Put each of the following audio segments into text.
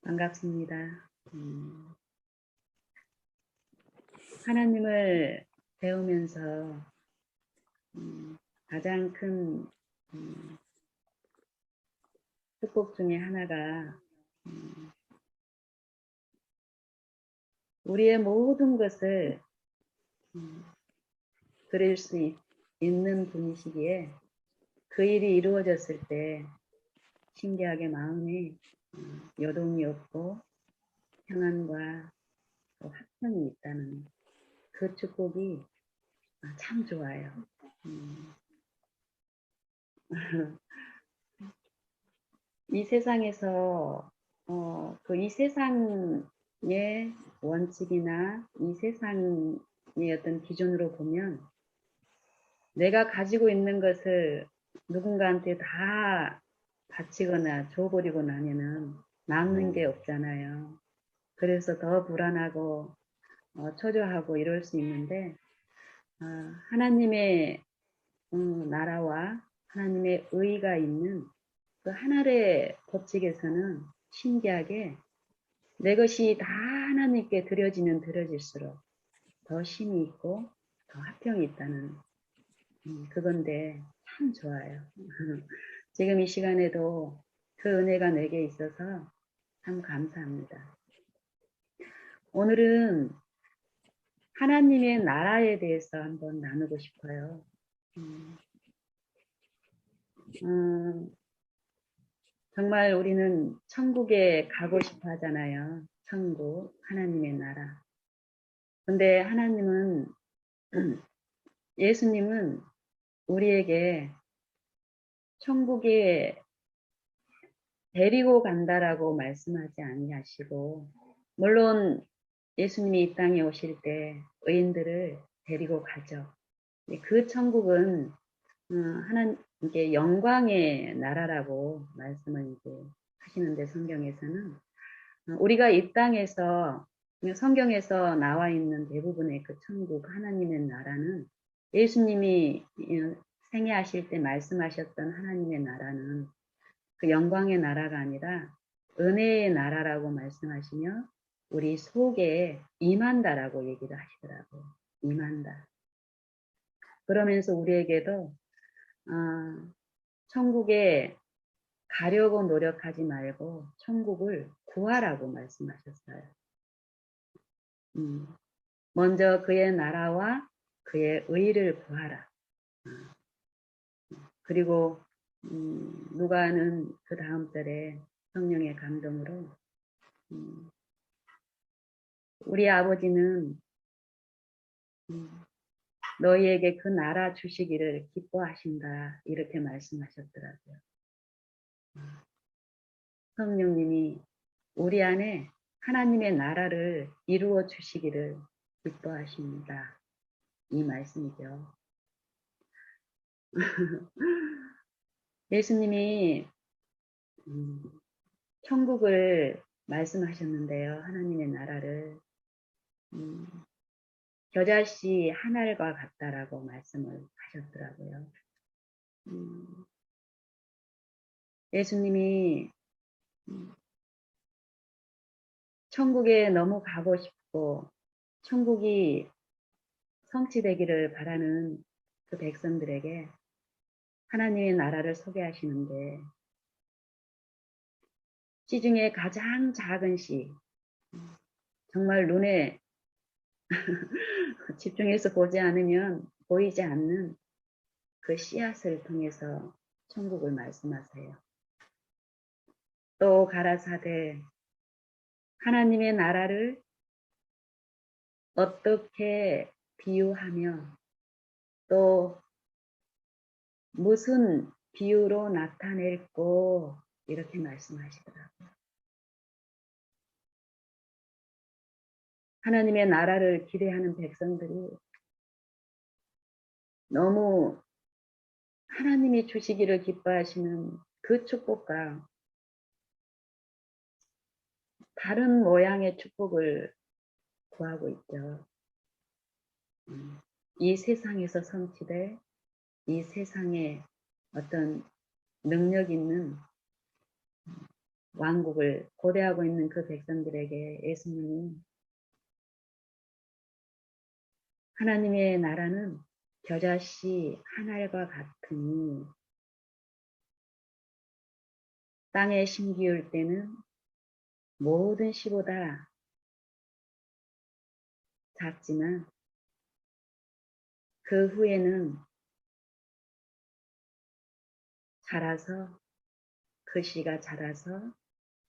반갑습니다. 하나님을 배우면서 가장 큰 축복 중에 하나가 우리의 모든 것을 드릴 수 있는 분이시기에 그 일이 이루어졌을 때 신기하게 마음에 여동이 없고 평안과 화평이 있다는 그 축복이 참 좋아요. 이 세상에서 이 세상의 원칙이나 이 세상의 어떤 기준으로 보면 내가 가지고 있는 것을 누군가한테 다 바치거나 줘버리고 나면은 남는 게 없잖아요. 그래서 더 불안하고 초조하고 이럴 수 있는데 하나님의 나라와 하나님의 의가 있는 그 하늘의 법칙에서는 신기하게 내 것이 다 하나님께 드려지면 드려질수록 더 힘이 있고 더 화평이 있다는 그건데 참 좋아요. 지금 이 시간에도 그 은혜가 내게 있어서 참 감사합니다. 오늘은 하나님의 나라에 대해서 한번 나누고 싶어요. 정말 우리는 천국에 가고 싶어 하잖아요. 천국, 하나님의 나라. 근데 하나님은, 예수님은 우리에게 천국에 데리고 간다라고 말씀하지 아니하시고, 물론 예수님이 이 땅에 오실 때 의인들을 데리고 가죠. 그 천국은 하나님께 영광의 나라라고 말씀을 이제 하시는데 성경에서는 우리가 이 땅에서 성경에서 나와 있는 대부분의 그 천국 하나님의 나라는 예수님이 생애하실 때 말씀하셨던 하나님의 나라는 그 영광의 나라가 아니라 은혜의 나라라고 말씀하시며 우리 속에 임한다라고 얘기를 하시더라고요. 임한다. 그러면서 우리에게도 천국에 가려고 노력하지 말고 천국을 구하라고 말씀하셨어요. 먼저 그의 나라와 그의 의를 구하라. 그리고 누가는 그 다음 절에 성령의 감동으로 우리 아버지는 너희에게 그 나라 주시기를 기뻐하신다 이렇게 말씀하셨더라고요. 성령님이 우리 안에 하나님의 나라를 이루어 주시기를 기뻐하십니다. 이 말씀이죠. 예수님이 천국을 말씀하셨는데요. 하나님의 나라를 겨자씨 한 알과 같다라고 말씀을 하셨더라고요. 예수님이 천국에 너무 가고 싶고 천국이 성취되기를 바라는 그 백성들에게 하나님의 나라를 소개하시는데 씨 중에 가장 작은 씨, 정말 눈에 집중해서 보지 않으면 보이지 않는 그 씨앗을 통해서 천국을 말씀하세요. 또 가라사대 하나님의 나라를 어떻게 비유하며 또 무슨 비유로 나타낼고 이렇게 말씀하시더라고요. 하나님의 나라를 기대하는 백성들이 너무 하나님이 주시기를 기뻐하시는 그 축복과 다른 모양의 축복을 구하고 있죠. 이 세상에서 성취될 이 세상에 어떤 능력 있는 왕국을 고대하고 있는 그 백성들에게 예수님이 하나님의 나라는 겨자씨 한 알과 같으니 땅에 심기울 때는 모든 씨보다 작지만 그 후에는 자라서 그 씨가 자라서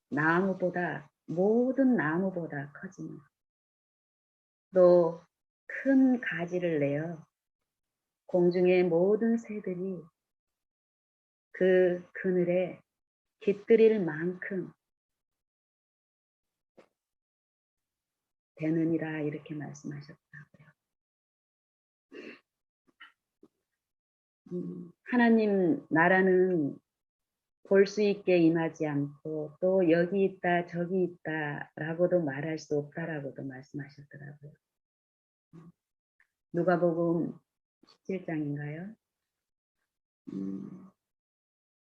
나무보다 모든 나무보다 커지며 또 큰 가지를 내어 공중의 모든 새들이 그 그늘에 깃들일 만큼 되느니라 이렇게 말씀하셨다고요. 하나님 나라는 볼 수 있게 임하지 않고 또 여기 있다 저기 있다 라고도 말할 수 없다라고도 말씀하셨더라고요. 누가복음 17장인가요?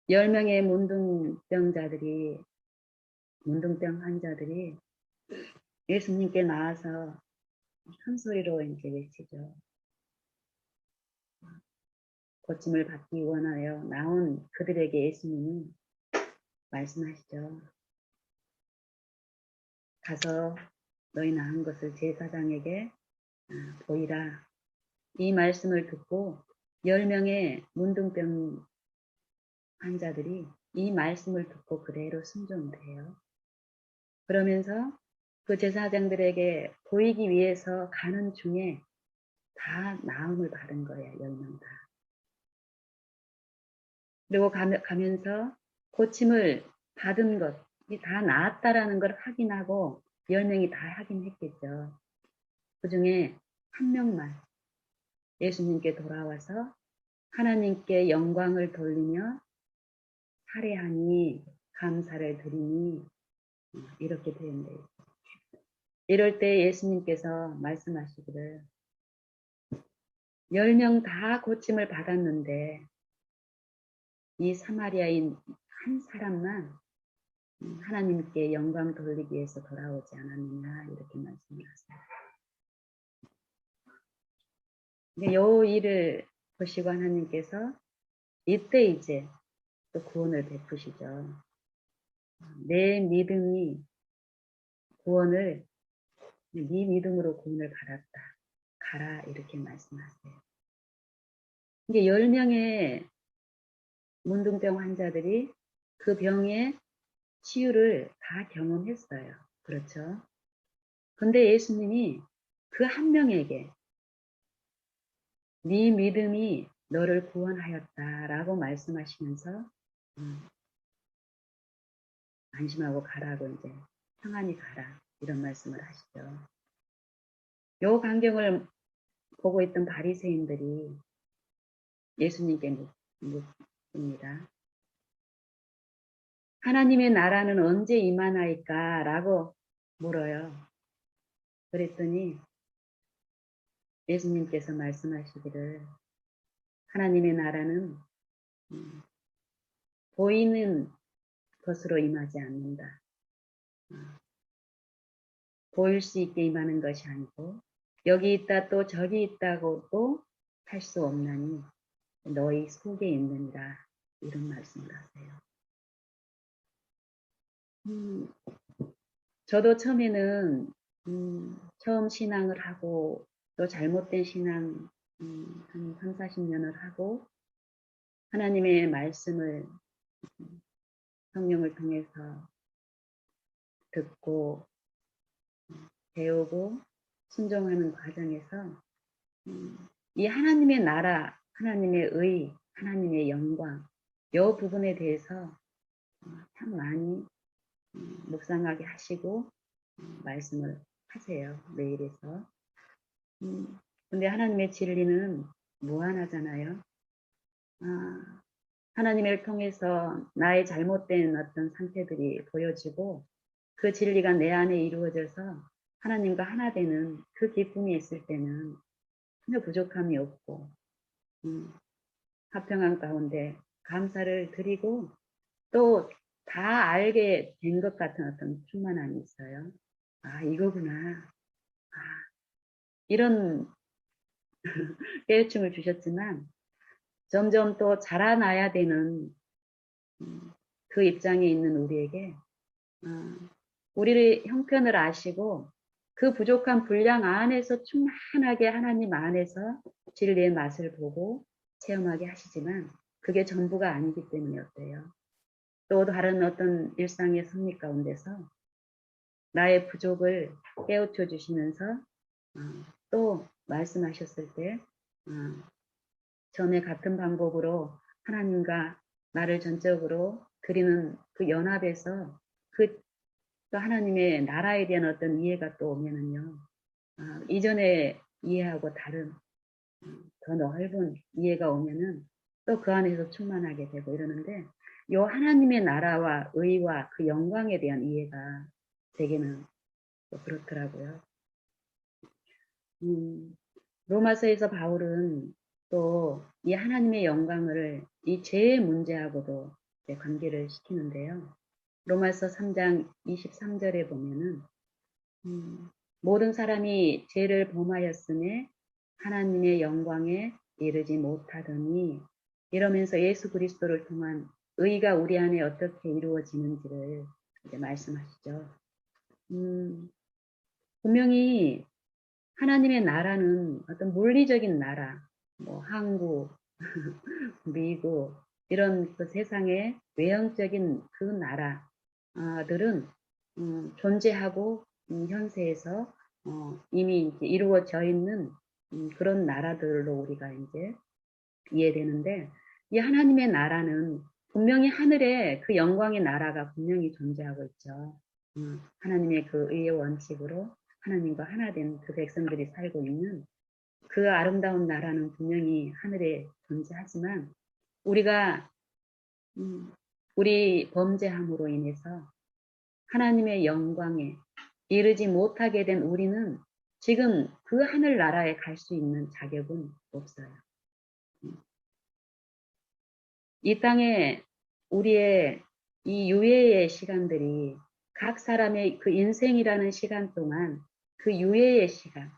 10명의 문둥병 환자들이 예수님께 나와서 큰 소리로 이제 외치죠. 고침을 받기 원하여 나온 그들에게 예수님이 말씀하시죠. 가서 너희 나은 것을 제사장에게 보이라. 이 말씀을 듣고 10명의 문둥병 환자들이 이 말씀을 듣고 그대로 순종을 해요. 그러면서 그 제사장들에게 보이기 위해서 가는 중에 다 나음을 받은 거예요. 10명 다. 그리고 가면서 고침을 받은 것이 다 나았다라는 걸 확인하고 10명이 다 확인했겠죠. 그 중에 한 명만 예수님께 돌아와서 하나님께 영광을 돌리며 살해하니 감사를 드리니 이렇게 되는데요. 이럴 때 예수님께서 말씀하시기를 10명 다 고침을 받았는데 이 사마리아인 한 사람만 하나님께 영광 돌리기 위해서 돌아오지 않았느냐 이렇게 말씀을 하세요. 이 일을 보시고 하나님께서 이때 이제 또 구원을 베푸시죠. 내 믿음이 구원을 네 믿음으로 구원을 받았다. 가라 이렇게 말씀하세요. 이게 10명의 문둥병 환자들이 그 병의 치유를 다 경험했어요. 그렇죠? 근데 예수님이 그 한 명에게 네 믿음이 너를 구원하였다라고 말씀하시면서 안심하고 가라고 이제 평안히 가라 이런 말씀을 하시죠. 요 광경을 보고 있던 바리새인들이 예수님께 묻습니다. 하나님의 나라는 언제 임하나이까? 라고 물어요. 그랬더니 예수님께서 말씀하시기를 하나님의 나라는 보이는 것으로 임하지 않는다. 보일 수 있게 임하는 것이 아니고 여기 있다 또 저기 있다고도 할 수 없나니 너희 속에 있느니라 이런 말씀을 하세요. 저도 처음에는 처음 신앙을 하고 또 잘못된 신앙 한 3, 40년을 하고 하나님의 말씀을 성령을 통해서 듣고 배우고 순종하는 과정에서 이 하나님의 나라, 하나님의 의, 하나님의 영광 이 부분에 대해서 참 많이 묵상하게 하시고 말씀을 하세요. 매일에서. 근데 하나님의 진리는 무한하잖아요. 하나님을 통해서 나의 잘못된 어떤 상태들이 보여지고 그 진리가 내 안에 이루어져서 하나님과 하나 되는 그 기쁨이 있을 때는 전혀 부족함이 없고 화평한 가운데 감사를 드리고 또 다 알게 된 것 같은 어떤 충만함이 있어요. 아, 이거구나. 아, 이런 깨우침을 주셨지만 점점 또 자라나야 되는 그 입장에 있는 우리에게 우리의 형편을 아시고 그 부족한 분량 안에서 충만하게 하나님 안에서 진리의 맛을 보고 체험하게 하시지만 그게 전부가 아니기 때문에 어때요? 또 다른 어떤 일상의 섭리 가운데서 나의 부족을 깨우쳐 주시면서 또 말씀하셨을 때 전에 같은 방법으로 하나님과 나를 전적으로 드리는 그 연합에서 그 또 하나님의 나라에 대한 어떤 이해가 또 오면은요, 이전에 이해하고 다른 더 넓은 이해가 오면은 또 그 안에서 충만하게 되고 이러는데, 요 하나님의 나라와 의와 그 영광에 대한 이해가 제게는 또 그렇더라고요. 로마서에서 바울은 또 이 하나님의 영광을 이 죄의 문제하고도 관계를 시키는데요. 로마서 3장 23절에 보면은 모든 사람이 죄를 범하였음에 하나님의 영광에 이르지 못하더니 이러면서 예수 그리스도를 통한 의가 우리 안에 어떻게 이루어지는지를 이제 말씀하시죠. 분명히 하나님의 나라는 어떤 물리적인 나라, 뭐 한국, 미국 이런 그 세상의 외형적인 그 나라들은 존재하고 현세에서 이미 이제 이루어져 있는 그런 나라들로 우리가 이제 이해되는데, 이 하나님의 나라는 분명히 하늘에 그 영광의 나라가 분명히 존재하고 있죠. 하나님의 그 의의 원칙으로 하나님과 하나 된 그 백성들이 살고 있는 그 아름다운 나라는 분명히 하늘에 존재하지만, 우리가 우리 범죄함으로 인해서 하나님의 영광에 이르지 못하게 된 우리는 지금 그 하늘나라에 갈 수 있는 자격은 없어요. 이 땅에 우리의 이 유예의 시간들이 각 사람의 그 인생이라는 시간 동안 그 유예의 시간,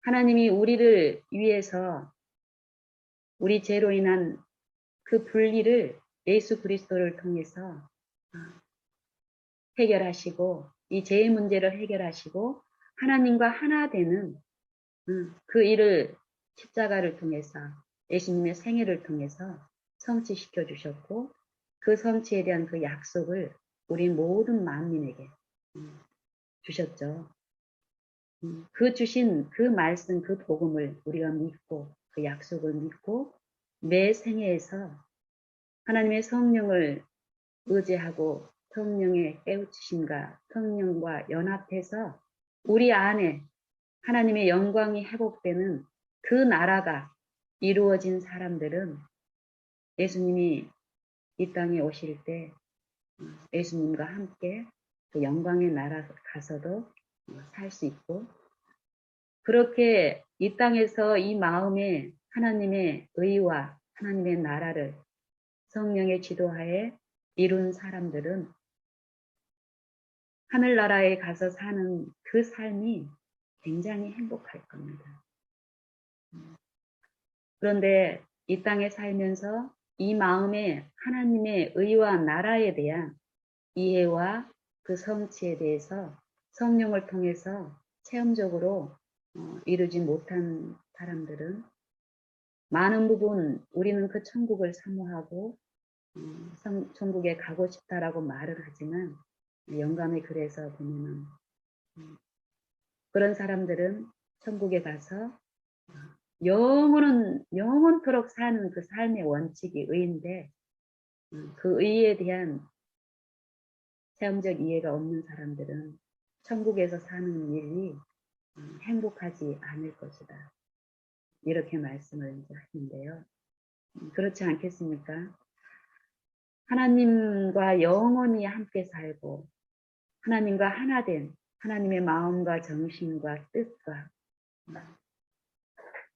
하나님이 우리를 위해서 우리 죄로 인한 그 분리를 예수 그리스도를 통해서 해결하시고 이 죄의 문제를 해결하시고 하나님과 하나 되는 그 일을 십자가를 통해서 예수님의 생애를 통해서 성취시켜 주셨고, 그 성취에 대한 그 약속을 우리 모든 만민에게 주셨죠. 그 주신 그 말씀, 그 복음을 우리가 믿고 그 약속을 믿고 매 생애에서 하나님의 성령을 의지하고 성령의 깨우치심과 성령과 연합해서 우리 안에 하나님의 영광이 회복되는 그 나라가 이루어진 사람들은 예수님이 이 땅에 오실 때 예수님과 함께 그 영광의 나라 가서도 살 수 있고, 그렇게 이 땅에서 이 마음에 하나님의 의와 하나님의 나라를 성령의 지도하에 이룬 사람들은 하늘나라에 가서 사는 그 삶이 굉장히 행복할 겁니다. 그런데 이 땅에 살면서 이 마음에 하나님의 의와 나라에 대한 이해와 그 성취에 대해서 성령을 통해서 체험적으로 이루지 못한 사람들은 많은 부분 우리는 그 천국을 사모하고 천국에 가고 싶다라고 말을 하지만, 영감의 글에서 보면은 그런 사람들은 천국에 가서 영원토록 사는 그 삶의 원칙이 의인데, 그 의에 대한 체험적 이해가 없는 사람들은 천국에서 사는 일이 행복하지 않을 것이다. 이렇게 말씀을 이제 하시는데요. 그렇지 않겠습니까? 하나님과 영원히 함께 살고 하나님과 하나 된 하나님의 마음과 정신과 뜻과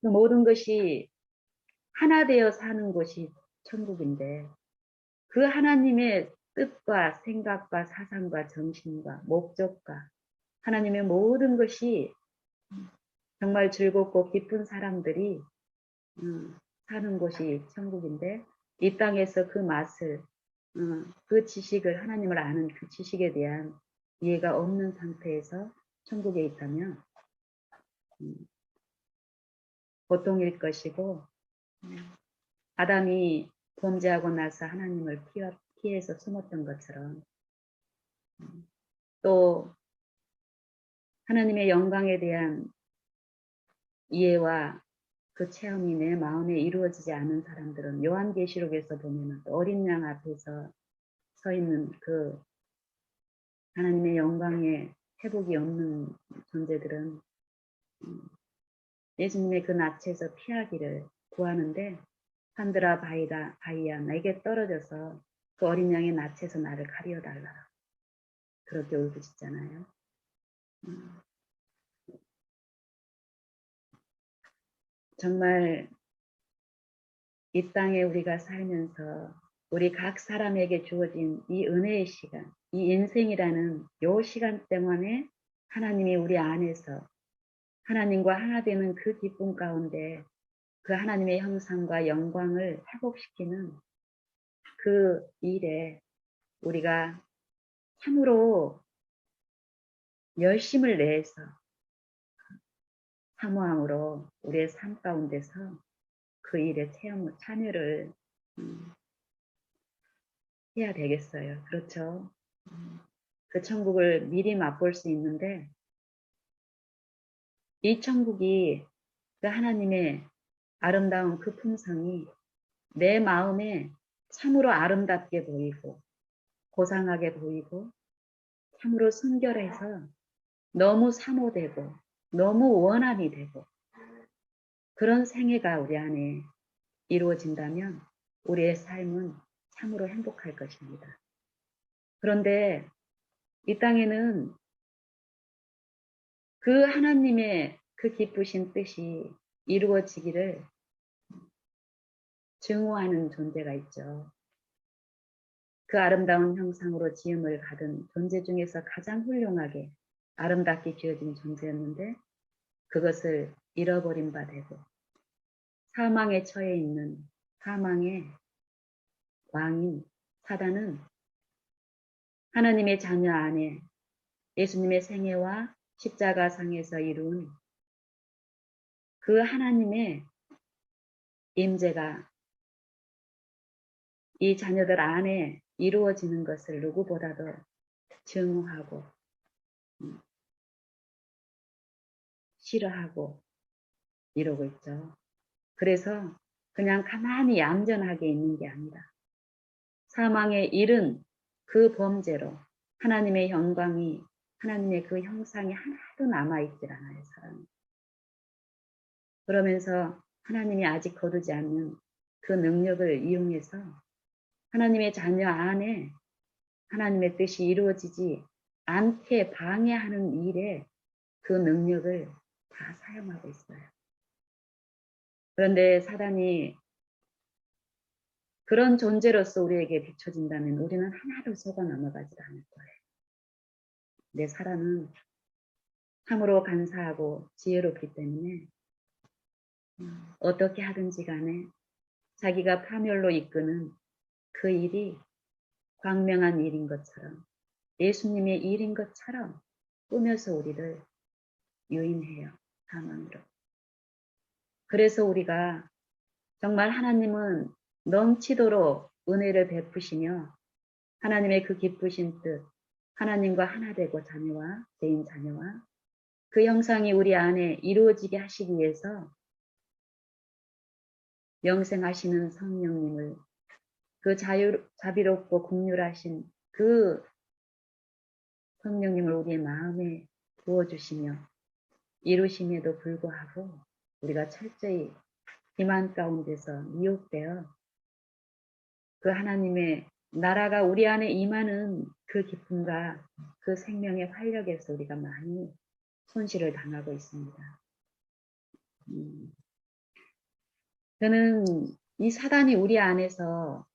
그 모든 것이 하나 되어 사는 곳이 천국인데, 그 하나님의 뜻과 생각과 사상과 정신과 목적과 하나님의 모든 것이 정말 즐겁고 기쁜 사람들이 사는 곳이 천국인데, 이 땅에서 그 맛을, 그 지식을, 하나님을 아는 그 지식에 대한 이해가 없는 상태에서 천국에 있다면 보통일 것이고, 아담이 범죄하고 나서 하나님을 피해서 숨었던 것처럼, 또 하나님의 영광에 대한 이해와 그 체험이 내 마음에 이루어지지 않은 사람들은, 요한계시록에서 보면 어린 양 앞에서 서 있는 그 하나님의 영광에 회복이 없는 존재들은 예수님의 그 낯에서 피하기를 구하는데, 하늘아 바위야 나에게 떨어져서 그 어린 양의 낯에서 나를 가리어 달라, 그렇게 울부짖잖아요. 정말 이 땅에 우리가 살면서 우리 각 사람에게 주어진 이 은혜의 시간, 이 인생이라는 요 시간 동안에 하나님이 우리 안에서 하나님과 하나 되는 그 기쁨 가운데 그 하나님의 형상과 영광을 회복시키는 그 일에 우리가 참으로 열심을 내서 사모함으로 우리의 삶 가운데서 그 일에 참여를 해야 되겠어요. 그렇죠. 그 천국을 미리 맛볼 수 있는데, 이 천국이 그 하나님의 아름다운 그 품성이 내 마음에 참으로 아름답게 보이고 고상하게 보이고 참으로 순결해서 너무 사모되고 너무 원함이 되고 그런 생애가 우리 안에 이루어진다면 우리의 삶은 참으로 행복할 것입니다. 그런데 이 땅에는 그 하나님의 그 기쁘신 뜻이 이루어지기를 증오하는 존재가 있죠. 그 아름다운 형상으로 지음을 받은 존재 중에서 가장 훌륭하게 아름답게 지어진 존재였는데, 그것을 잃어버린 바 되고 사망에 처해 있는 사망의 왕인 사단은 하나님의 자녀 안에 예수님의 생애와 십자가상에서 이룬 그 하나님의 임재가 이 자녀들 안에 이루어지는 것을 누구보다도 증오하고 싫어하고 이러고 있죠. 그래서 그냥 가만히 얌전하게 있는 게 아니라 사망에 이른 그 범죄로 하나님의 영광이, 하나님의 그 형상이 하나도 남아있질 않아요, 사람이. 그러면서 하나님이 아직 거두지 않는 그 능력을 이용해서 하나님의 자녀 안에 하나님의 뜻이 이루어지지 않게 방해하는 일에 그 능력을 다 사용하고 있어요. 그런데 사단이 그런 존재로서 우리에게 비춰진다면 우리는 하나도 속아 넘어가지 않을 거예요. 내 사랑은 참으로 간사하고 지혜롭기 때문에 어떻게 하든지 간에 자기가 파멸로 이끄는 그 일이 광명한 일인 것처럼, 예수님의 일인 것처럼 꾸며서 우리를 유인해요, 사망으로. 그래서 우리가 정말 하나님은 넘치도록 은혜를 베푸시며 하나님의 그 기쁘신 뜻, 하나님과 하나 되고 자녀와 개인 자녀와 그 형상이 우리 안에 이루어지게 하시기 위해서 영생하시는 성령님을, 그 자비롭고 긍휼하신 그 성령님을 우리의 마음에 부어주시며 이루심에도 불구하고 우리가 철저히 기만 가운데서 미혹되어 그 하나님의 나라가 우리 안에 임하는 그 기쁨과 그 생명의 활력에서 우리가 많이 손실을 당하고 있습니다. 저는 이 사단이 우리 안에서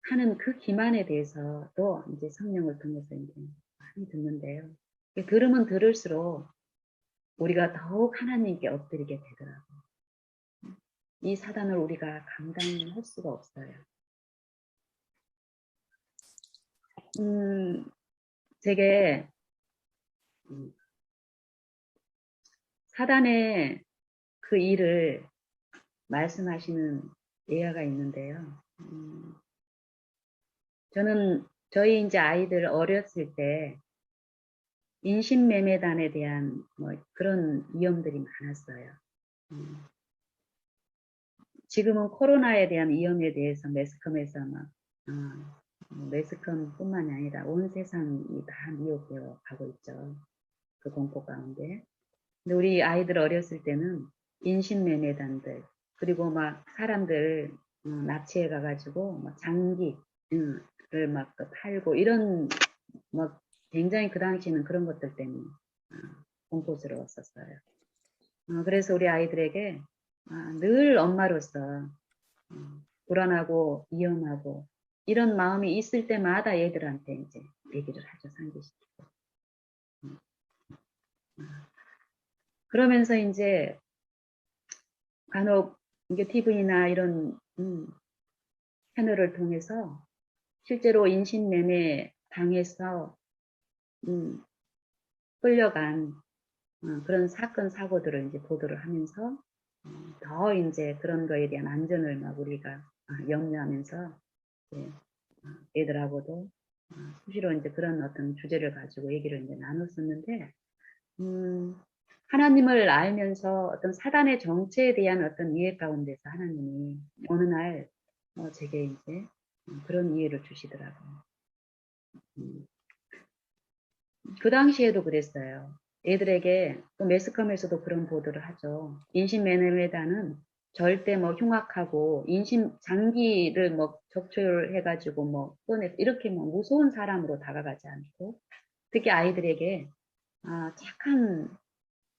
하는 그 기만에 대해서도 이제 성령을 통해서 이제 많이 듣는데요. 들으면 들을수록 우리가 더욱 하나님께 엎드리게 되더라고요. 이 사단을 우리가 감당할 수가 없어요. 제게 사단의 그 일을 말씀하시는 예화가 있는데요. 저는 저희 이제 아이들 어렸을 때 인신매매단에 대한 뭐 그런 위험들이 많았어요. 지금은 코로나에 대한 위험에 대해서 매스컴에서 막 매스컴뿐만이 아니라 온 세상이 다 미혹되어 가고 있죠. 그 공포 가운데. 근데 우리 아이들 어렸을 때는 인신매매단들 그리고 막 사람들 납치해 가가지고 막 장기를 막 팔고 이런 막 굉장히 그 당시에는 그런 것들 때문에 공포스러웠었어요. 그래서 우리 아이들에게 늘 엄마로서 불안하고 위험하고 이런 마음이 있을 때마다 얘들한테 이제 얘기를 하죠. 상기시키고. 그러면서 이제 간혹 이게 TV나 이런 채널을 통해서 실제로 인신매매 당해서 끌려간 그런 사건 사고들을 이제 보도를 하면서 더 이제 그런 거에 대한 안전을 막 우리가 염려하면서 애들하고도 수시로 이제 그런 어떤 주제를 가지고 얘기를 이제 나눴었는데 하나님을 알면서 어떤 사단의 정체에 대한 어떤 이해 가운데서 하나님이 어느 날 제게 이제 그런 이해를 주시더라고요. 그 당시에도 그랬어요. 애들에게 또 매스컴에서도 그런 보도를 하죠. 인신매매단은 절대 뭐 흉악하고 인신 장기를 뭐 적출해가지고 뭐 꺼내 이렇게 뭐 무서운 사람으로 다가가지 않고 특히 아이들에게 착한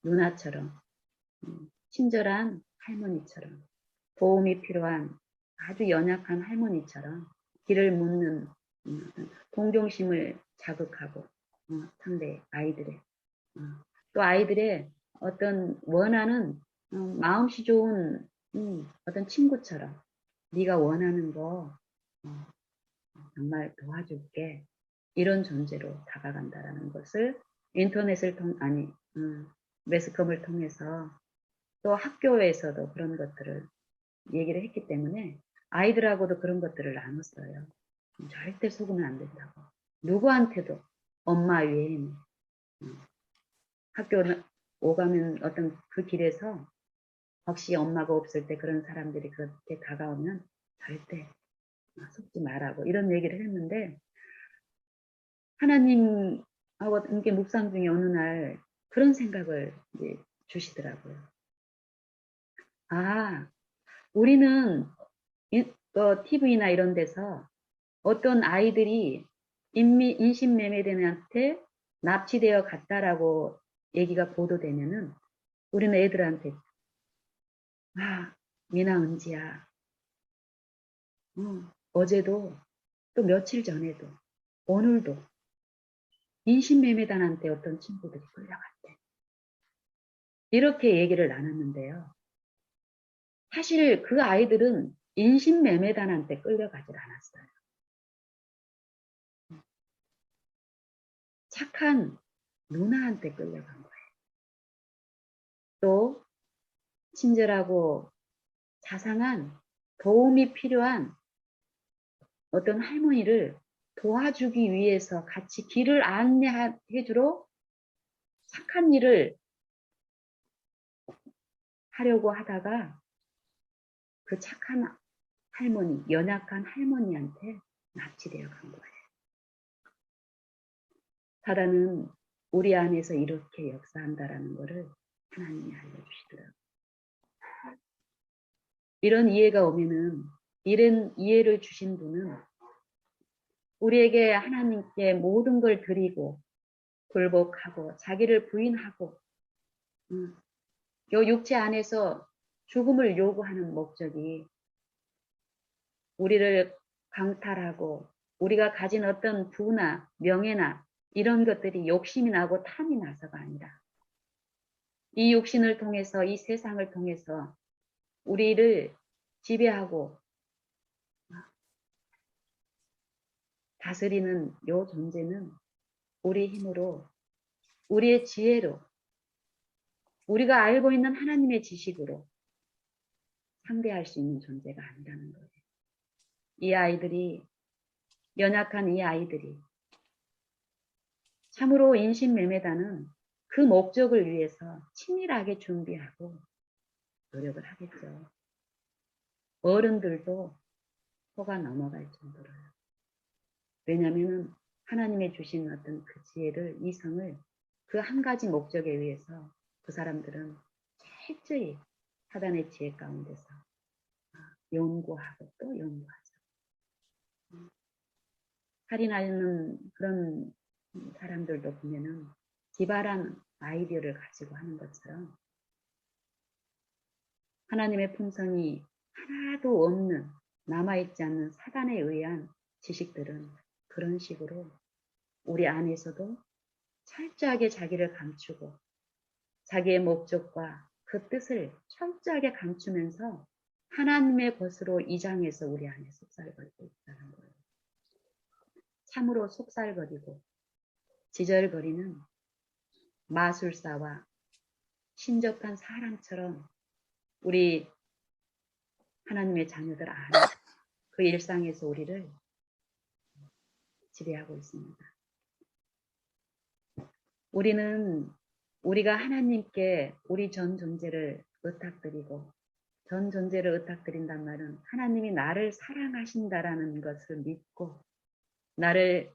누나처럼 친절한 할머니처럼 도움이 필요한 아주 연약한 할머니처럼 길을 묻는 동정심을 자극하고 상대 아이들의 또 아이들의 어떤 원하는 마음씨 좋은 어떤 친구처럼 네가 원하는 거 정말 도와줄게 이런 존재로 다가간다라는 것을 인터넷을 매스컴을 통해서 또 학교에서도 그런 것들을 얘기를 했기 때문에 아이들하고도 그런 것들을 나눴어요. 절대 속으면 안 된다고. 누구한테도 엄마 외에는 학교 오가면 어떤 그 길에서 혹시 엄마가 없을 때 그런 사람들이 그렇게 다가오면 절대 속지 말라고 이런 얘기를 했는데 하나님하고 함께 묵상 중에 어느 날 그런 생각을 이제 주시더라고요. 우리는 TV나 이런 데서 어떤 아이들이 인신매매단한테 납치되어 갔다라고 얘기가 보도되면은 우리는 애들한테 미나 은지야 어제도 또 며칠 전에도 오늘도 인신매매단한테 어떤 친구들이 끌려갔대. 이렇게 얘기를 나눴는데요. 사실 그 아이들은 인신매매단한테 끌려가질 않았어요. 착한 누나한테 끌려간 거예요. 또 친절하고 자상한 도움이 필요한 어떤 할머니를 도와주기 위해서 같이 길을 안내해주러 착한 일을 하려고 하다가 그 착한 할머니, 연약한 할머니한테 납치되어 간 거예요. 사단은 우리 안에서 이렇게 역사한다라는 것을 하나님이 알려주시더라고요. 이런 이해가 오면은 이런 이해를 주신 분은 우리에게 하나님께 모든 걸 드리고 굴복하고 자기를 부인하고 요 육체 안에서 죽음을 요구하는 목적이 우리를 강탈하고 우리가 가진 어떤 부나 명예나 이런 것들이 욕심이 나고 탐이 나서가 아니라 이 육신을 통해서 이 세상을 통해서 우리를 지배하고 다스리는 요 존재는 우리 힘으로 우리의 지혜로 우리가 알고 있는 하나님의 지식으로 상대할 수 있는 존재가 아니라는 거예요. 이 아이들이 연약한 이 아이들이 참으로 인신매매다는 그 목적을 위해서 치밀하게 준비하고 노력을 하겠죠. 어른들도 코가 넘어갈 정도로요. 왜냐하면 하나님의 주신 어떤 그 지혜를 이성을 그 한 가지 목적에 의해서 그 사람들은 철저히 사단의 지혜 가운데서 연구하고 또 연구하죠. 살인하는 그런 사람들도 보면은 기발한 아이디어를 가지고 하는 것처럼 하나님의 품성이 하나도 없는 남아있지 않는 사단에 의한 지식들은 그런 식으로 우리 안에서도 철저하게 자기를 감추고 자기의 목적과 그 뜻을 철저하게 감추면서 하나님의 것으로 이장해서 우리 안에 속살거리고 있다는 거예요. 참으로 속살거리고 지절거리는 마술사와 신접한 사람처럼 우리 하나님의 자녀들 안에 그 일상에서 우리를 지배하고 있습니다. 우리는 우리가 하나님께 우리 전 존재를 의탁드리고 전 존재를 의탁드린단 말은 하나님이 나를 사랑하신다라는 것을 믿고 나를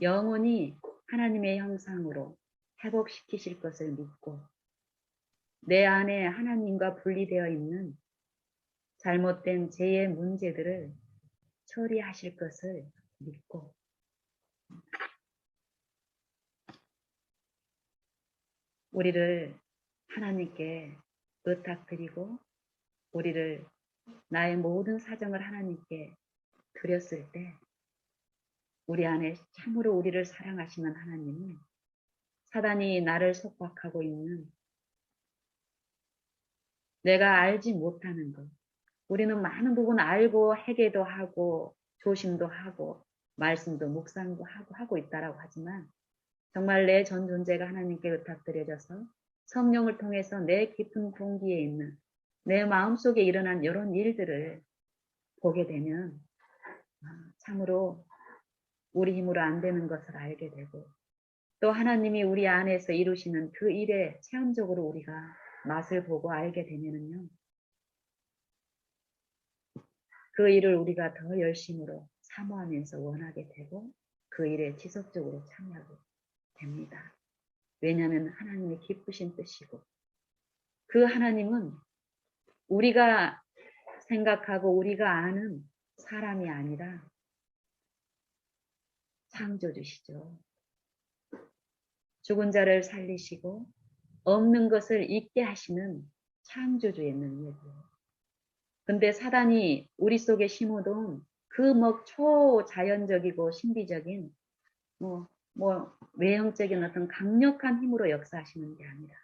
영원히 하나님의 형상으로 회복시키실 것을 믿고 내 안에 하나님과 분리되어 있는 잘못된 죄의 문제들을 처리하실 것을 믿고 우리를 하나님께 의탁드리고 우리를 나의 모든 사정을 하나님께 드렸을 때 우리 안에 참으로 우리를 사랑하시는 하나님은 사단이 나를 속박하고 있는 내가 알지 못하는 것 우리는 많은 부분 알고 회개도 하고 조심도 하고 말씀도 묵상도 하고 있다라고 하지만 정말 내 전 존재가 하나님께 의탁드려져서 성령을 통해서 내 깊은 공기에 있는 내 마음속에 일어난 이런 일들을 보게 되면 참으로 우리 힘으로 안 되는 것을 알게 되고 또 하나님이 우리 안에서 이루시는 그 일에 체험적으로 우리가 맛을 보고 알게 되면은요. 그 일을 우리가 더 열심으로 사모하면서 원하게 되고 그 일에 지속적으로 참여하게 됩니다. 왜냐하면 하나님의 기쁘신 뜻이고 그 하나님은 우리가 생각하고 우리가 아는 사람이 아니라 창조주시죠. 죽은 자를 살리시고 없는 것을 있게 하시는 창조주의 능력이에요. 근데 사단이 우리 속에 심어둔 그 뭐 초자연적이고 신비적인 외형적인 어떤 강력한 힘으로 역사하시는 게 아니라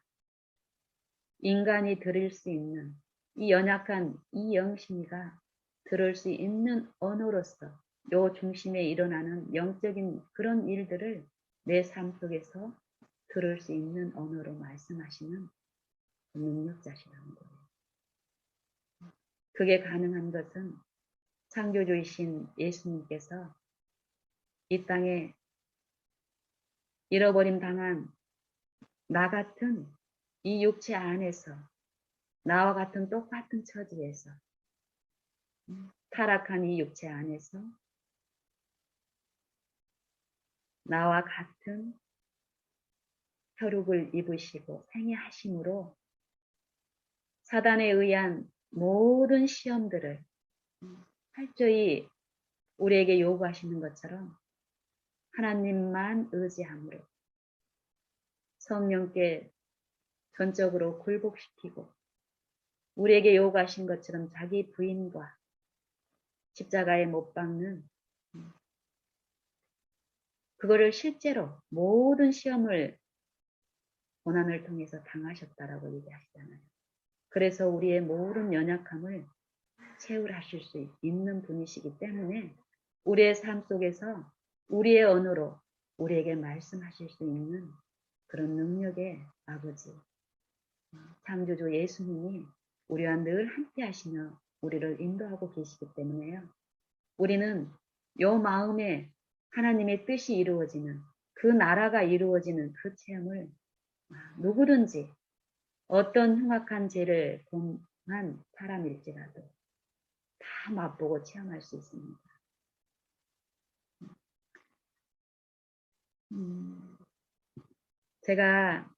인간이 들을 수 있는 이 연약한 이 영심이가 들을 수 있는 언어로서 요 중심에 일어나는 영적인 그런 일들을 내 삶 속에서 들을 수 있는 언어로 말씀하시는 능력자시라는 거예요. 그게 가능한 것은 창조주이신 예수님께서 이 땅에 잃어버림 당한 나 같은 이 육체 안에서 나와 같은 똑같은 처지에서 타락한 이 육체 안에서 나와 같은 혈육을 입으시고 생애하심으로 사단에 의한 모든 시험들을 철저히 우리에게 요구하시는 것처럼 하나님만 의지함으로 성령께 전적으로 굴복시키고 우리에게 요구하신 것처럼 자기 부인과 십자가에 못 박는 그거를 실제로 모든 시험을 고난을 통해서 당하셨다라고 얘기하시잖아요. 그래서 우리의 모든 연약함을 채울하실 수 있는 분이시기 때문에 우리의 삶 속에서 우리의 언어로 우리에게 말씀하실 수 있는 그런 능력의 아버지, 창조주 예수님이 우리와 늘 함께 하시며 우리를 인도하고 계시기 때문에요. 우리는 요 마음에 하나님의 뜻이 이루어지는 그 나라가 이루어지는 그 체험을 누구든지 어떤 흉악한 죄를 범한 사람일지라도 다 맛보고 체험할 수 있습니다. 제가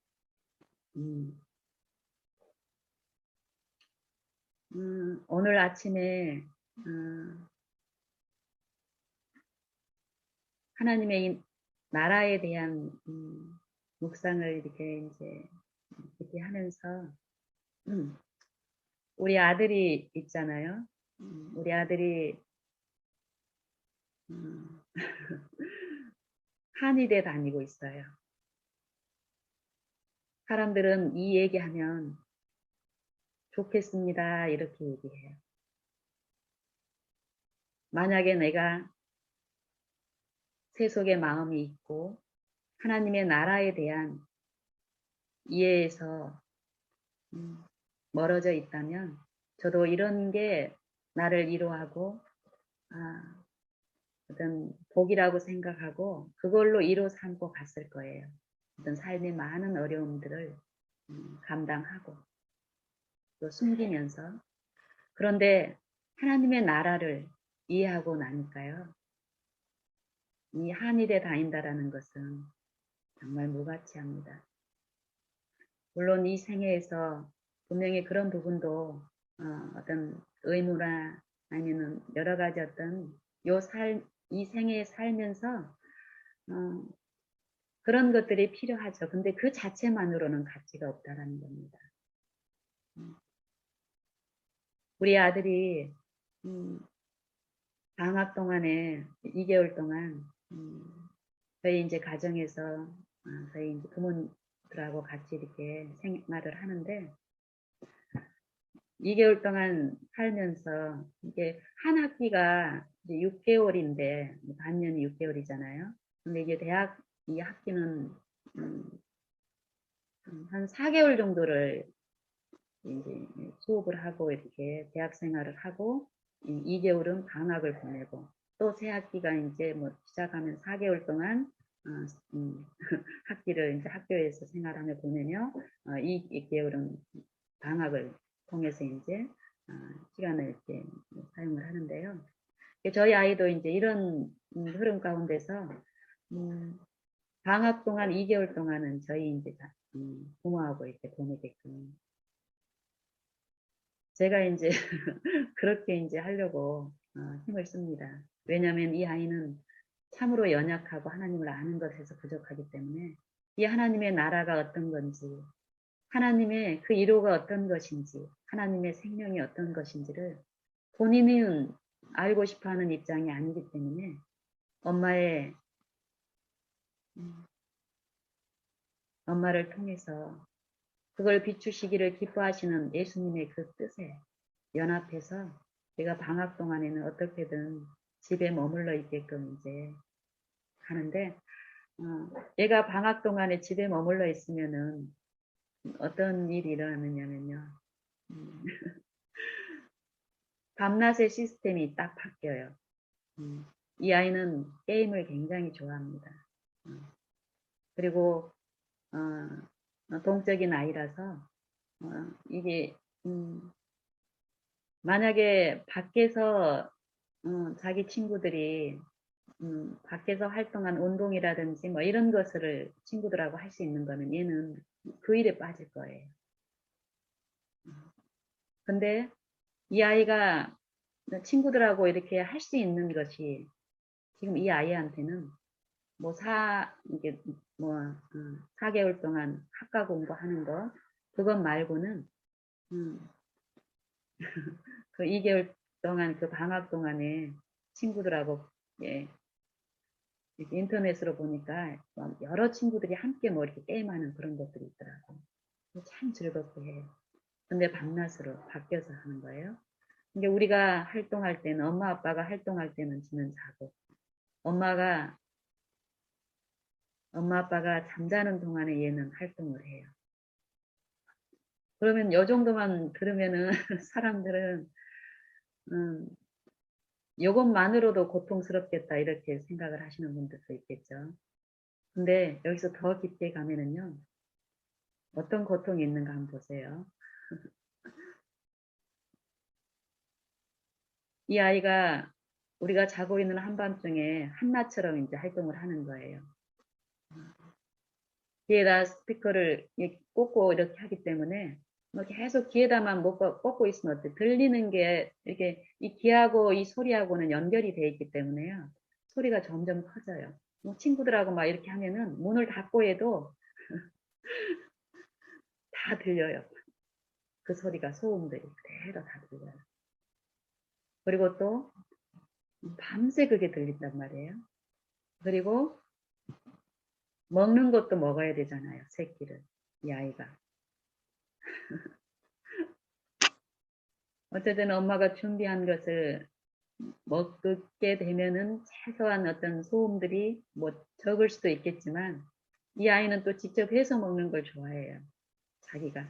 오늘 아침에 하나님의 이 나라에 대한 묵상을 이렇게 하면서 우리 아들이 있잖아요. 우리 아들이 한의대 다니고 있어요. 사람들은 이 얘기하면 좋겠습니다 이렇게 얘기해요. 만약에 내가 세속의 마음이 있고 하나님의 나라에 대한 이해에서 멀어져 있다면 저도 이런 게 나를 위로하고 어떤 복이라고 생각하고 그걸로 위로 삼고 갔을 거예요. 어떤 삶의 많은 어려움들을 감당하고 또 숨기면서 그런데 하나님의 나라를 이해하고 나니까요. 이 한일에 다닌다라는 것은 정말 무가치합니다. 물론 이 생애에서 분명히 그런 부분도 어떤 의무나 아니면 여러 가지 어떤 이 생애에 살면서 그런 것들이 필요하죠. 근데 그 자체만으로는 가치가 없다라는 겁니다. 우리 아들이 방학 동안에 2개월 동안 저희 이제 가정에서 저희 이제 부모들하고 같이 이렇게 생활을 하는데 2개월 동안 살면서 이게 한 학기가 이제 6개월인데 반년이 6개월이잖아요. 근데 이게 대학 이 학기는 한 4개월 정도를 이제 수업을 하고 이렇게 대학 생활을 하고 2개월은 방학을 보내고 또 새 학기가 이제 뭐 시작하면 4개월 동안 학기를 이제 학교에서 생활하며 보내며 이 2개월은 방학을 통해서 이제 시간을 이렇게 사용을 하는데요. 저희 아이도 이제 이런 흐름 가운데서 방학 동안 2개월 동안은 저희 이제 부모하고 이렇게 보내게끔 제가 이제 그렇게 이제 하려고 힘을 씁니다. 왜냐하면 이 아이는 참으로 연약하고 하나님을 아는 것에서 부족하기 때문에 이 하나님의 나라가 어떤 건지 하나님의 그 이로가 어떤 것인지 하나님의 생명이 어떤 것인지를 본인은 알고 싶어하는 입장이 아니기 때문에 엄마를 통해서 그걸 비추시기를 기뻐하시는 예수님의 그 뜻에 연합해서 제가 방학 동안에는 어떻게든 집에 머물러 있게끔 이제 하는데 얘가 방학 동안에 집에 머물러 있으면은 어떤 일이 일어나느냐면요. 밤낮의 시스템이 딱 바뀌어요. 이 아이는 게임을 굉장히 좋아합니다. 그리고 동적인 아이라서 이게 만약에 밖에서 자기 친구들이 밖에서 활동한 운동이라든지 뭐 이런 것을 친구들하고 할 수 있는 거는 얘는 그 일에 빠질 거예요. 근데 이 아이가 친구들하고 이렇게 할 수 있는 것이 지금 이 아이한테는 뭐 이게 뭐 4개월 동안 학과 공부하는 거 그것 말고는 그 2개월 동안 그 방학 동안에 친구들하고 예, 이렇게 인터넷으로 보니까 여러 친구들이 함께 뭐 이렇게 게임하는 그런 것들이 있더라고요. 참 즐겁게 해요. 근데 밤낮으로 바뀌어서 하는 거예요. 근데 우리가 활동할 때는 엄마 아빠가 활동할 때는 지는 자고 엄마 아빠가 잠자는 동안에 얘는 활동을 해요. 그러면 요 정도만 들으면은 사람들은 음, 요것만으로도 고통스럽겠다 이렇게 생각을 하시는 분들도 있겠죠. 근데 여기서 더 깊게 가면은요. 어떤 고통이 있는가 한번 보세요. 이 아이가 우리가 자고 있는 한밤중에 한나처럼 이제 활동을 하는 거예요. 귀에다 스피커를 꽂고 이렇게 하기 때문에 뭐 계속 귀에다만 못 꽂고 있으면 어때? 들리는 게 이렇게 이 귀하고 이 소리하고는 연결이 돼 있기 때문에요. 소리가 점점 커져요. 뭐 친구들하고 막 이렇게 하면은 문을 닫고 해도 다 들려요. 그 소리가 소음들이 그대로 다 들려요. 그리고 또 밤새 그게 들린단 말이에요. 그리고 먹는 것도 먹어야 되잖아요. 새끼를. 이 아이가. 어쨌든 엄마가 준비한 것을 먹게 되면은 최소한 어떤 소음들이 뭐 적을 수도 있겠지만 이 아이는 또 직접 해서 먹는 걸 좋아해요. 자기가.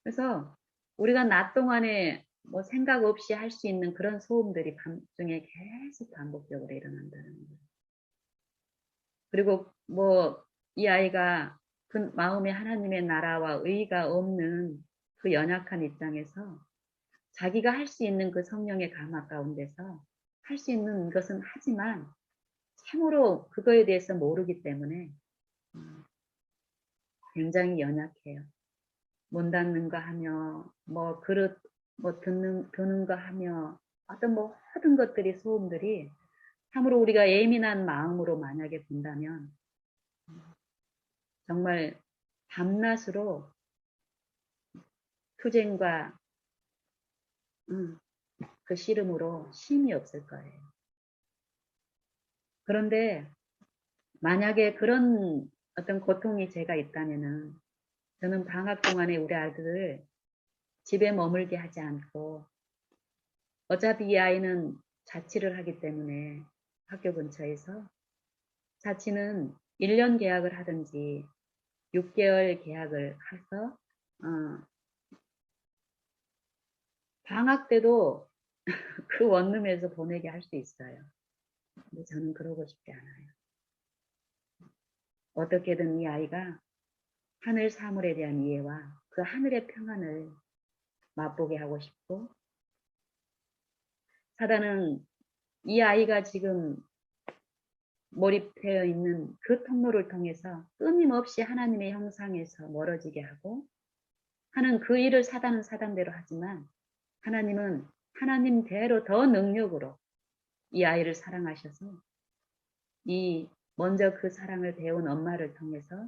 그래서 우리가 낮 동안에 뭐 생각 없이 할 수 있는 그런 소음들이 밤중에 계속 반복적으로 일어난다는 거예요. 그리고 뭐 이 아이가 그 마음에 하나님의 나라와 의가 없는 그 연약한 입장에서 자기가 할 수 있는 그 성령의 감화 가운데서 할 수 있는 것은 하지만 참으로 그거에 대해서 모르기 때문에 굉장히 연약해요. 문 닫는 거 하며 뭐 그릇 뭐 드는 거 하며 어떤 뭐 모든 것들이 소음들이 참으로 우리가 예민한 마음으로 만약에 본다면 정말 밤낮으로 투쟁과 그 씨름으로 쉼이 없을 거예요. 그런데 만약에 그런 어떤 고통이 제가 있다면은 저는 방학 동안에 우리 아들을 집에 머물게 하지 않고 어차피 이 아이는 자취를 하기 때문에 학교 근처에서 자취는 1년 계약을 하든지 6개월 계약을 해서 방학 때도 그 원룸에서 보내게 할 수 있어요. 근데 저는 그러고 싶지 않아요. 어떻게든 이 아이가 하늘 사물에 대한 이해와 그 하늘의 평안을 맛보게 하고 싶고 사단은 이 아이가 지금 몰입되어 있는 그 통로를 통해서 끊임없이 하나님의 형상에서 멀어지게 하고 하는 그 일을 사단은 사단대로 하지만 하나님은 하나님대로 더 능력으로 이 아이를 사랑하셔서 이 먼저 그 사랑을 배운 엄마를 통해서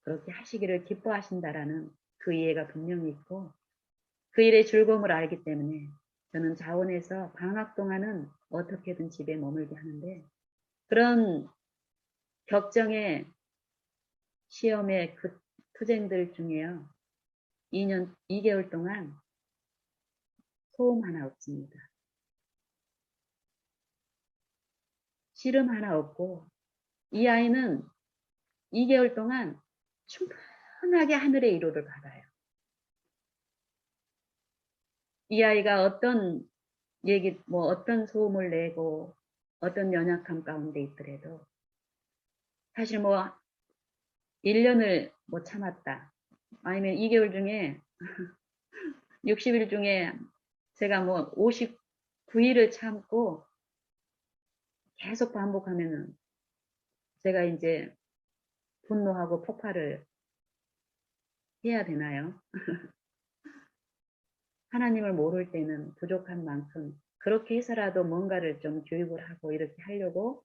그렇게 하시기를 기뻐하신다라는 그 이해가 분명히 있고 그 일의 즐거움을 알기 때문에 저는 자원해서 방학 동안은 어떻게든 집에 머물게 하는데 그런 격정의 시험의 그 투쟁들 중에요. 2개월 동안 소음 하나 없습니다. 씨름 하나 없고 이 아이는 2개월 동안 충분하게 하늘의 위로를 받아요. 이 아이가 어떤 얘기, 뭐 어떤 소음을 내고 어떤 연약함 가운데 있더라도 사실 뭐 1년을 못 참았다. 아니면 2개월 중에 60일 중에 제가 뭐 59일을 참고 계속 반복하면은 제가 이제 분노하고 폭발을 해야 되나요? 하나님을 모를 때는 부족한 만큼 그렇게 해서라도 뭔가를 좀 교육을 하고 이렇게 하려고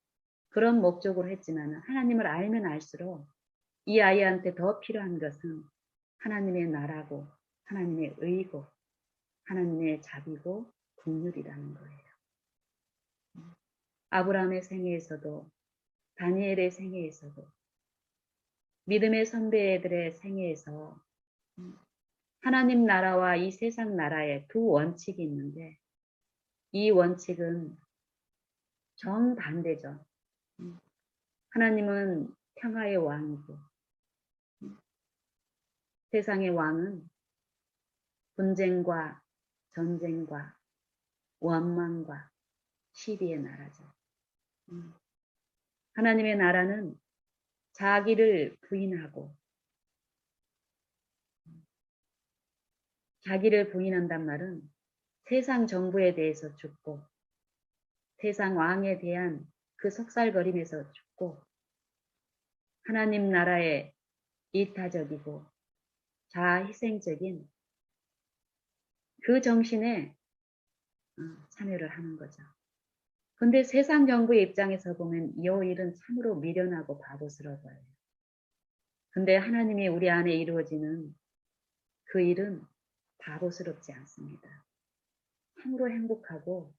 그런 목적으로 했지만 하나님을 알면 알수록 이 아이한테 더 필요한 것은 하나님의 나라고 하나님의 의고 하나님의 자비고 긍휼이라는 거예요. 아브라함의 생애에서도, 다니엘의 생애에서도, 믿음의 선배들의 생애에서 하나님 나라와 이 세상 나라에 두 원칙이 있는데, 이 원칙은 정반대죠. 하나님은 평화의 왕이고, 세상의 왕은 분쟁과 전쟁과 원망과 시비의 나라죠. 하나님의 나라는 자기를 부인하고, 자기를 부인한단 말은 세상 정부에 대해서 죽고, 세상 왕에 대한 그 속살거림에서 죽고, 하나님 나라에 이타적이고 자아희생적인 그 정신에 참여를 하는 거죠. 근데 세상 정부의 입장에서 보면 이 일은 참으로 미련하고 바보스러워 보여요. 근데 하나님이 우리 안에 이루어지는 그 일은 바보스럽지 않습니다. 참으로 행복하고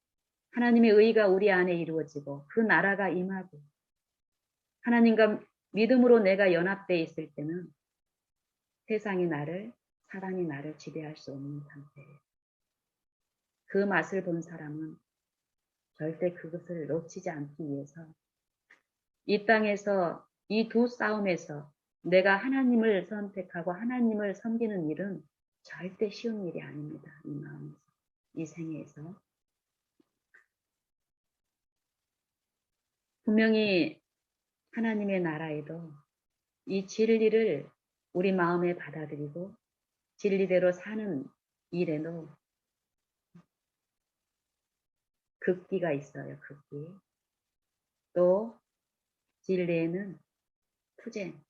하나님의 의가 우리 안에 이루어지고 그 나라가 임하고 하나님과 믿음으로 내가 연합되어 있을 때는 세상이 나를, 사랑이 나를 지배할 수 없는 상태예요. 그 맛을 본 사람은 절대 그것을 놓치지 않기 위해서 이 땅에서 이 두 싸움에서 내가 하나님을 선택하고 하나님을 섬기는 일은 절대 쉬운 일이 아닙니다. 이 마음에서, 이 생애에서. 분명히 하나님의 나라에도 이 진리를 우리 마음에 받아들이고 진리대로 사는 일에도 극기가 있어요. 극기. 또 진리에는 투쟁,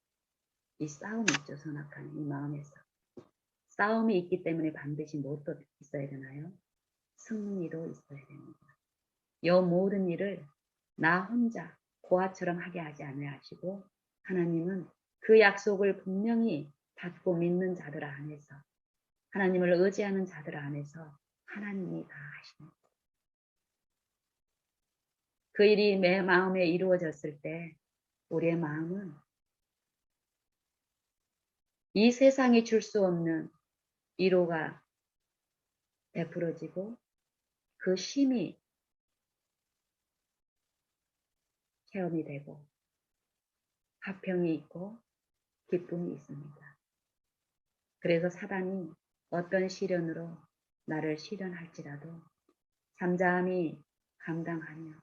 이 싸움이 있죠. 선악한 이 마음에서. 싸움이 있기 때문에 반드시 무엇도 있어야 되나요? 승리도 있어야 됩니다. 이 모든 일을 나 혼자 고아처럼 하게 하지 않으시고 하나님은 그 약속을 분명히 받고 믿는 자들 안에서 하나님을 의지하는 자들 안에서 하나님이 다 하십니다. 그 일이 내 마음에 이루어졌을 때 우리의 마음은 이 세상이 줄 수 없는 위로가 베풀어지고 그 쉼이 체험이 되고 화평이 있고 기쁨이 있습니다. 그래서 사단이 어떤 시련으로 나를 시련할지라도 잠잠히 감당하며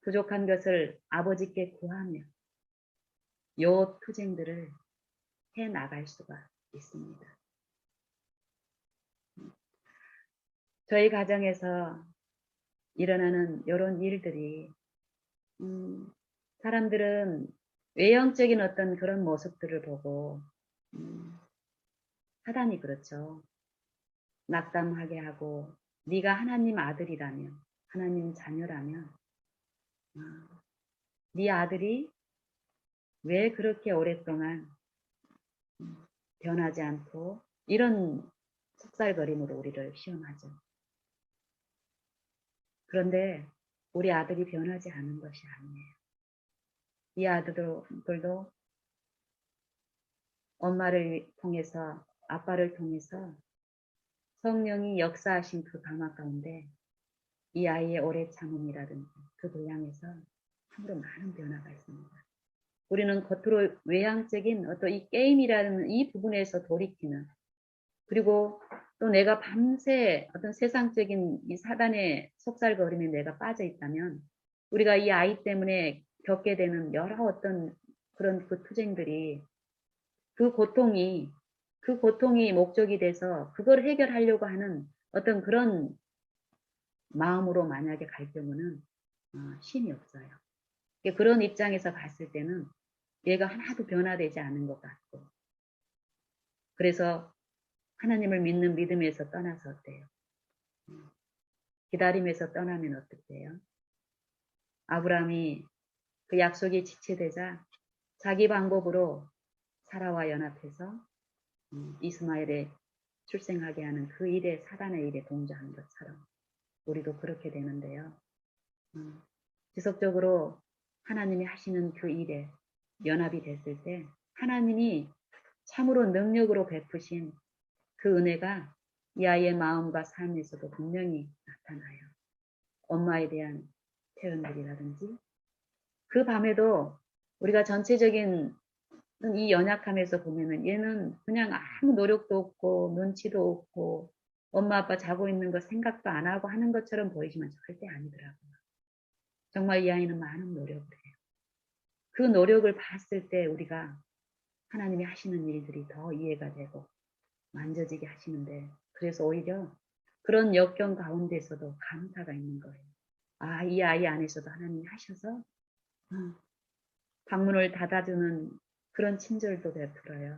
부족한 것을 아버지께 구하며 요 투쟁들을 해 나갈 수가 있습니다. 저희 가정에서 일어나는 이런 일들이 사람들은 외형적인 어떤 그런 모습들을 보고 사단이 그렇죠. 낙담하게 하고 네가 하나님 아들이라면 하나님 자녀라면 네 아들이 왜 그렇게 오랫동안 변하지 않고 이런 속살거림으로 우리를 시험하죠. 그런데 우리 아들이 변하지 않은 것이 아니에요. 이 아들들도 엄마를 통해서 아빠를 통해서 성령이 역사하신 그 감화 가운데 이 아이의 오래 참음이라든지 그 교양에서 참으로 많은 변화가 있습니다. 우리는 겉으로 외향적인 어떤 이 게임이라는 이 부분에서 돌이키는 그리고 또 내가 밤새 어떤 세상적인 이 사단의 속살거림에 내가 빠져 있다면 우리가 이 아이 때문에 겪게 되는 여러 어떤 그런 그 투쟁들이 그 고통이 목적이 돼서 그걸 해결하려고 하는 어떤 그런 마음으로 만약에 갈 경우는 쉼이 없어요. 그런 입장에서 봤을 때는 얘가 하나도 변화되지 않은 것 같고 그래서 하나님을 믿는 믿음에서 떠나서 어때요? 기다림에서 떠나면 어떡해요? 아브라함이 그 약속이 지체되자 자기 방법으로 사라와 연합해서 이스마엘에 출생하게 하는 그 일에 사단의 일에 동조한 것처럼 우리도 그렇게 되는데요. 지속적으로 하나님이 하시는 그 일에 연합이 됐을 때 하나님이 참으로 능력으로 베푸신 그 은혜가 이 아이의 마음과 삶에서도 분명히 나타나요. 엄마에 대한 표현들이라든지 그 밤에도 우리가 전체적인 이 연약함에서 보면은 얘는 그냥 아무 노력도 없고 눈치도 없고 엄마 아빠 자고 있는 거 생각도 안 하고 하는 것처럼 보이지만 절대 아니더라고요. 정말 이 아이는 많은 노력을 해요. 그 노력을 봤을 때 우리가 하나님이 하시는 일들이 더 이해가 되고 만져지게 하시는데 그래서 오히려 그런 역경 가운데서도 감사가 있는 거예요. 아, 이 아이 안에서도 하나님이 하셔서 방문을 닫아주는 그런 친절도 베풀어요.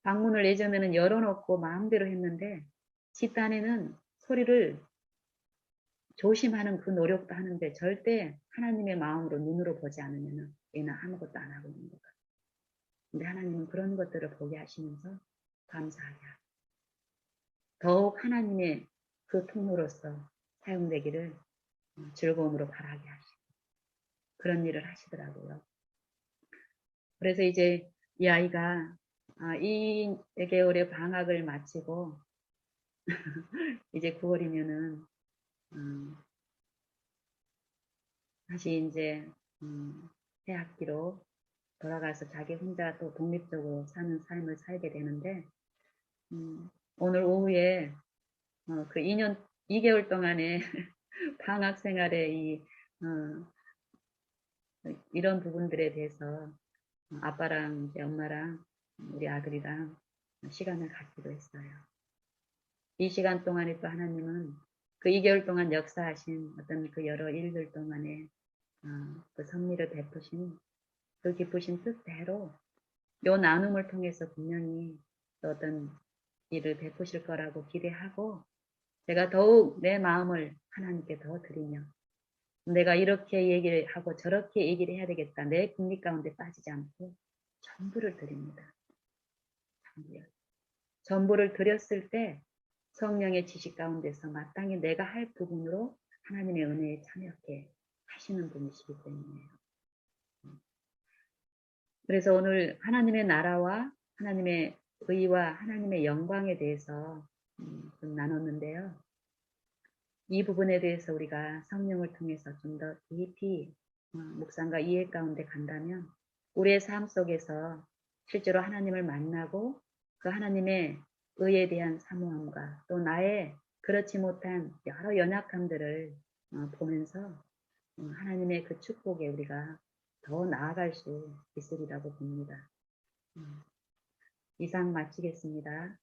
방문을 예전에는 열어놓고 마음대로 했는데 집 안에는 소리를 조심하는 그 노력도 하는데 절대 하나님의 마음으로 눈으로 보지 않으면 얘는 아무것도 안 하고 있는 것 같아요. 근데 하나님은 그런 것들을 보게 하시면서 감사하게 하고 더욱 하나님의 그 통로로서 사용되기를 즐거움으로 바라게 하시고 그런 일을 하시더라고요. 그래서 이제 이 아이가 이 4개월의 방학을 마치고 이제 9월이면은 다시 이제 새 학기로 돌아가서 자기 혼자 또 독립적으로 사는 삶을 살게 되는데 오늘 오후에 그 2개월 동안의 방학 생활의 이런 부분들에 대해서 아빠랑 이제 엄마랑 우리 아들이랑 시간을 갖기도 했어요. 이 시간 동안에 또 하나님은 그 2개월 동안 역사하신 어떤 그 여러 일들 동안에 그 섭리를 베푸신 그 기쁘신 뜻대로 요 나눔을 통해서 분명히 또 어떤 일을 베푸실 거라고 기대하고 제가 더욱 내 마음을 하나님께 더 드리며 내가 이렇게 얘기를 하고 저렇게 얘기를 해야 되겠다. 내 궁리 가운데 빠지지 않고 전부를 드립니다. 전부를 드렸을 때 성령의 지식 가운데서 마땅히 내가 할 부분으로 하나님의 은혜에 참여하게 하시는 분이시기 때문이에요. 그래서 오늘 하나님의 나라와 하나님의 의와 하나님의 영광에 대해서 좀 나눴는데요. 이 부분에 대해서 우리가 성령을 통해서 좀 더 깊이 묵상과 이해 가운데 간다면 우리의 삶 속에서 실제로 하나님을 만나고 그 하나님의 의에 대한 사모함과 또 나의 그렇지 못한 여러 연약함들을 보면서 하나님의 그 축복에 우리가 더 나아갈 수 있으리라고 봅니다. 이상 마치겠습니다.